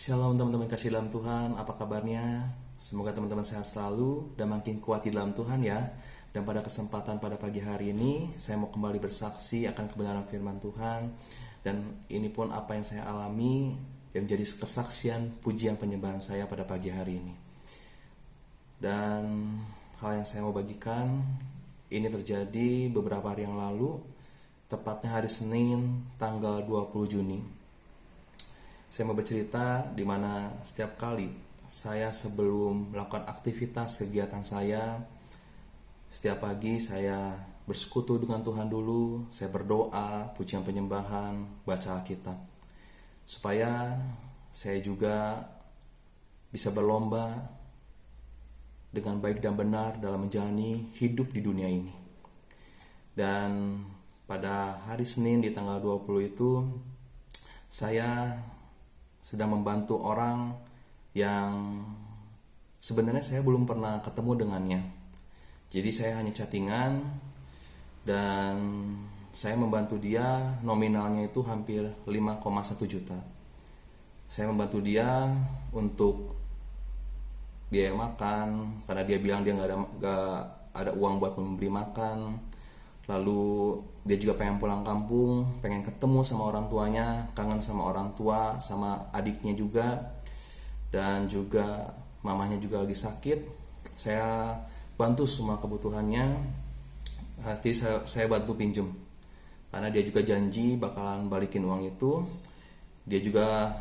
Shalom teman-teman kasih dalam Tuhan, apa kabarnya? Semoga teman-teman sehat selalu dan makin kuat di dalam Tuhan ya. Dan pada kesempatan pada pagi hari ini, saya mau kembali bersaksi akan kebenaran firman Tuhan. Dan ini pun apa yang saya alami yang menjadi kesaksian pujian penyembahan saya pada pagi hari ini. Dan hal yang saya mau bagikan, ini terjadi beberapa hari yang lalu, tepatnya hari Senin tanggal 20 Juni. Saya mau bercerita di mana setiap kali saya sebelum melakukan aktivitas kegiatan saya, setiap pagi saya bersekutu dengan Tuhan dulu, saya berdoa, pujian penyembahan, baca Alkitab. Supaya saya juga bisa berlomba dengan baik dan benar dalam menjalani hidup di dunia ini. Dan pada hari Senin di tanggal 20 itu, saya sedang membantu orang yang sebenarnya saya belum pernah ketemu dengannya. Jadi saya hanya chattingan dan saya membantu dia, nominalnya itu hampir 5,1 juta. Saya membantu dia untuk biaya makan karena dia bilang dia nggak ada uang buat membeli makan. Lalu dia juga pengen pulang kampung, pengen ketemu sama orang tuanya, kangen sama orang tua, sama adiknya juga. Dan juga mamanya juga lagi sakit. Saya bantu semua kebutuhannya. Jadi saya bantu pinjem. Karena dia juga janji bakalan balikin uang itu. Dia juga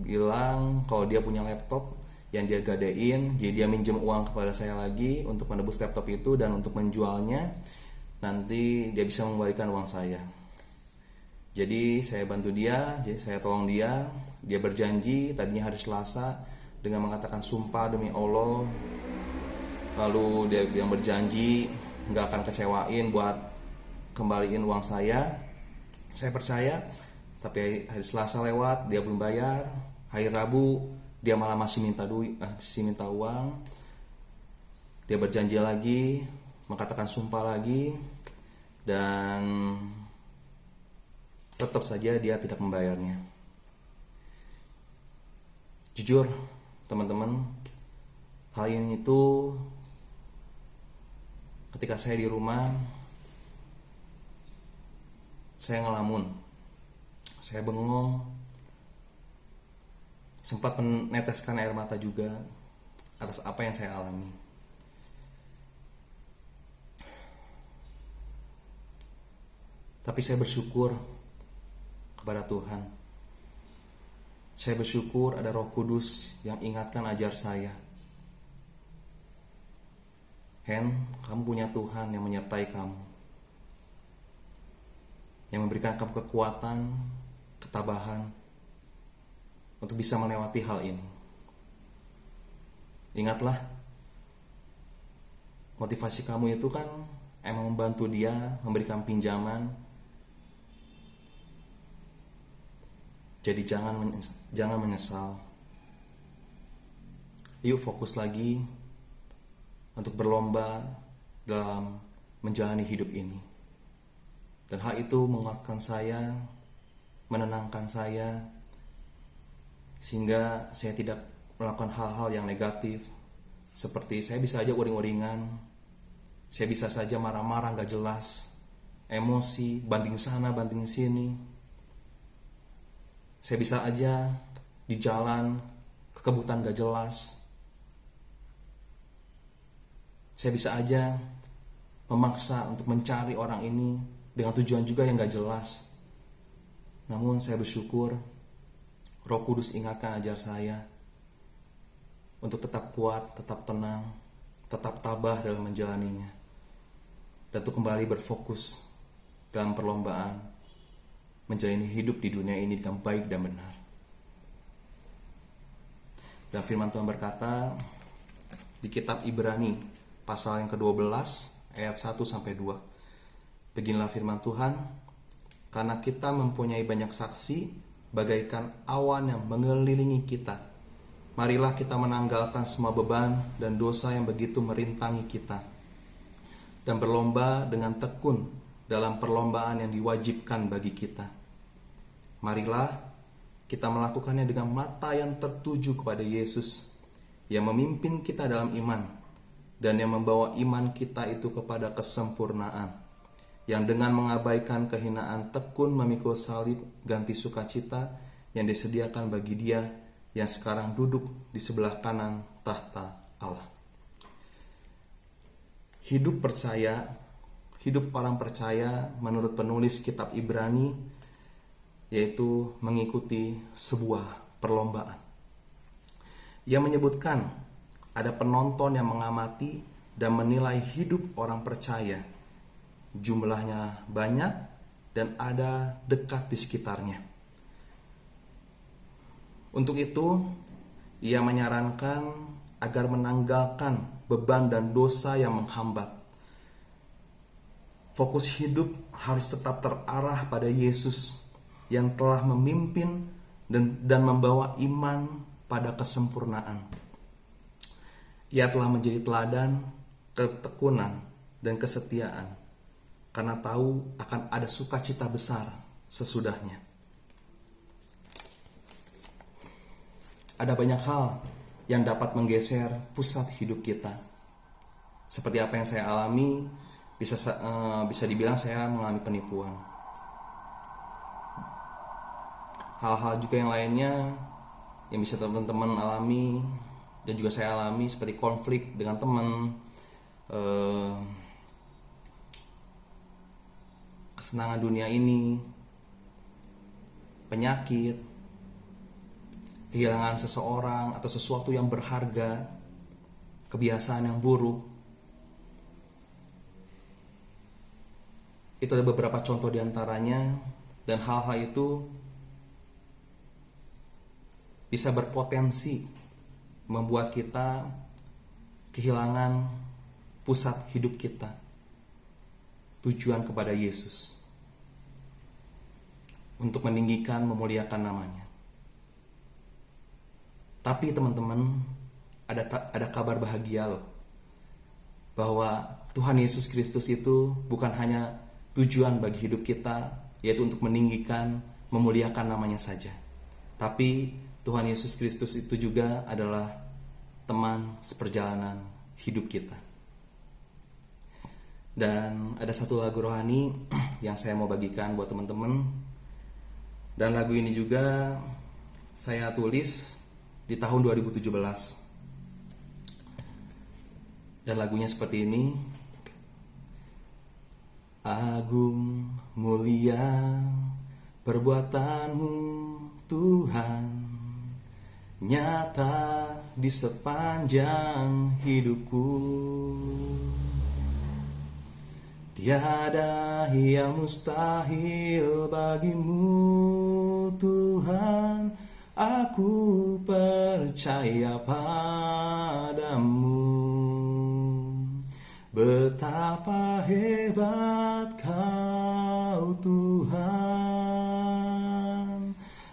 bilang kalau dia punya laptop yang dia gadein, jadi dia minjem uang kepada saya lagi untuk menebus laptop itu dan untuk menjualnya. Nanti dia bisa mengembalikan uang saya. Jadi saya bantu dia, saya tolong dia. Dia berjanji tadinya hari Selasa dengan mengatakan sumpah demi Allah. Lalu dia yang berjanji nggak akan kecewain buat kembaliin uang saya. Saya percaya. Tapi hari Selasa lewat, dia belum bayar. Hari Rabu dia malah masih minta uang. Dia berjanji lagi, mengatakan sumpah lagi, dan tetap saja dia tidak membayarnya. Jujur teman-teman, hal ini itu ketika saya di rumah, saya ngelamun, saya bengong, sempat meneteskan air mata juga atas apa yang saya alami. Tapi saya bersyukur kepada Tuhan. Saya bersyukur ada Roh Kudus yang ingatkan ajar saya. Hen, kamu punya Tuhan yang menyertai kamu. Yang memberikan kamu kekuatan, ketabahan untuk bisa melewati hal ini. Ingatlah, motivasi kamu itu kan emang membantu dia, memberikan pinjaman. Jadi jangan menyesal. Yuk fokus lagi untuk berlomba dalam menjalani hidup ini. Dan hal itu menguatkan saya, menenangkan saya, sehingga saya tidak melakukan hal-hal yang negatif. Seperti saya bisa aja uring-uringan, saya bisa saja marah-marah gak jelas, emosi, banding sana, banding sini. Saya bisa aja di jalan kekebutan gak jelas. Saya bisa aja memaksa untuk mencari orang ini dengan tujuan juga yang gak jelas. Namun saya bersyukur Roh Kudus ingatkan ajar saya untuk tetap kuat, tetap tenang, tetap tabah dalam menjalaninya, dan untuk kembali berfokus dalam perlombaan menjalani hidup di dunia ini dengan baik dan benar. Dan firman Tuhan berkata di kitab Ibrani pasal yang ke-12 ayat 1-2. Beginilah firman Tuhan, karena kita mempunyai banyak saksi bagaikan awan yang mengelilingi kita. Marilah kita menanggalkan semua beban dan dosa yang begitu merintangi kita, dan berlomba dengan tekun dalam perlombaan yang diwajibkan bagi kita. Marilah kita melakukannya dengan mata yang tertuju kepada Yesus yang memimpin kita dalam iman dan yang membawa iman kita itu kepada kesempurnaan, yang dengan mengabaikan kehinaan tekun memikul salib ganti sukacita yang disediakan bagi Dia yang sekarang duduk di sebelah kanan tahta Allah. Hidup orang percaya menurut penulis kitab Ibrani yaitu mengikuti sebuah perlombaan. Ia menyebutkan ada penonton yang mengamati dan menilai hidup orang percaya. Jumlahnya banyak dan ada dekat di sekitarnya. Untuk itu, ia menyarankan agar menanggalkan beban dan dosa yang menghambat. Fokus hidup harus tetap terarah pada Yesus yang telah memimpin dan membawa iman pada kesempurnaan. Ia telah menjadi teladan ketekunan dan kesetiaan karena tahu akan ada sukacita besar sesudahnya. Ada banyak hal yang dapat menggeser pusat hidup kita. Seperti apa yang saya alami, bisa dibilang saya mengalami penipuan. Hal-hal juga yang lainnya yang bisa teman-teman alami dan juga saya alami seperti konflik dengan teman, kesenangan dunia ini, penyakit, kehilangan seseorang atau sesuatu yang berharga, kebiasaan yang buruk. Itu ada beberapa contoh diantaranya, dan hal-hal itu bisa berpotensi membuat kita kehilangan pusat hidup kita, tujuan kepada Yesus, untuk meninggikan, memuliakan namanya. Tapi teman-teman, ada kabar bahagia loh, bahwa Tuhan Yesus Kristus itu bukan hanya tujuan bagi hidup kita, yaitu untuk meninggikan, memuliakan namanya saja. Tapi Tuhan Yesus Kristus itu juga adalah teman seperjalanan hidup kita. Dan ada satu lagu rohani yang saya mau bagikan buat teman-teman. Dan lagu ini juga saya tulis di tahun 2017. Dan lagunya seperti ini. Agung mulia perbuatanmu Tuhan, nyata di sepanjang hidupku. Tiada yang mustahil bagimu Tuhan, aku percaya padamu. Betapa hebat Kau Tuhan,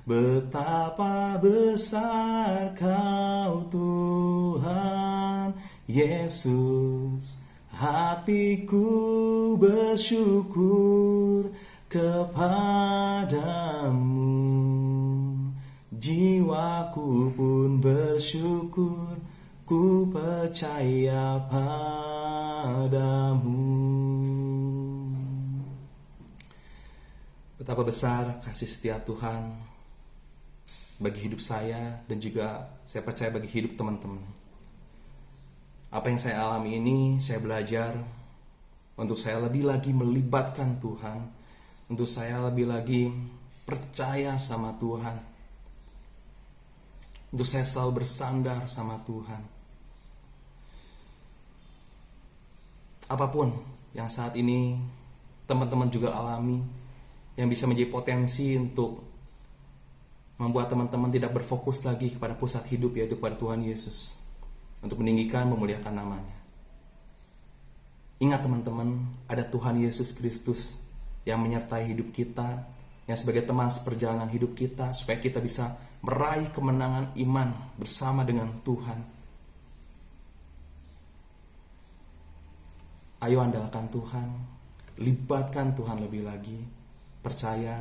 betapa besar Kau Tuhan Yesus. Hatiku bersyukur kepadamu, jiwaku pun bersyukur, ku percaya padamu. Betapa besar kasih setia Tuhan bagi hidup saya, dan juga saya percaya bagi hidup teman-teman. Apa yang saya alami ini, saya belajar untuk saya lebih lagi melibatkan Tuhan, untuk saya lebih lagi percaya sama Tuhan, untuk saya selalu bersandar sama Tuhan. Apapun yang saat ini teman-teman juga alami, yang bisa menjadi potensi untuk membuat teman-teman tidak berfokus lagi kepada pusat hidup, yaitu kepada Tuhan Yesus, untuk meninggikan, memuliakan namanya. Ingat teman-teman, ada Tuhan Yesus Kristus yang menyertai hidup kita, yang sebagai teman seperjalanan hidup kita, supaya kita bisa meraih kemenangan iman bersama dengan Tuhan. Ayo andalkan Tuhan, libatkan Tuhan lebih lagi, percaya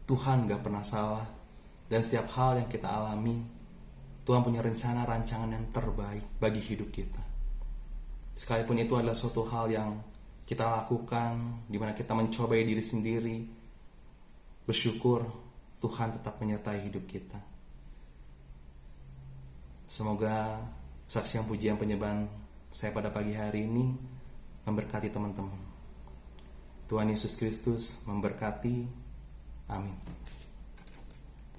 Tuhan gak pernah salah. Dan setiap hal yang kita alami, Tuhan punya rencana rancangan yang terbaik bagi hidup kita. Sekalipun itu adalah suatu hal yang kita lakukan, di mana kita mencobai diri sendiri, bersyukur Tuhan tetap menyertai hidup kita. Semoga saksian pujian penyembahan saya pada pagi hari ini memberkati teman-teman. Tuhan Yesus Kristus memberkati. Amin.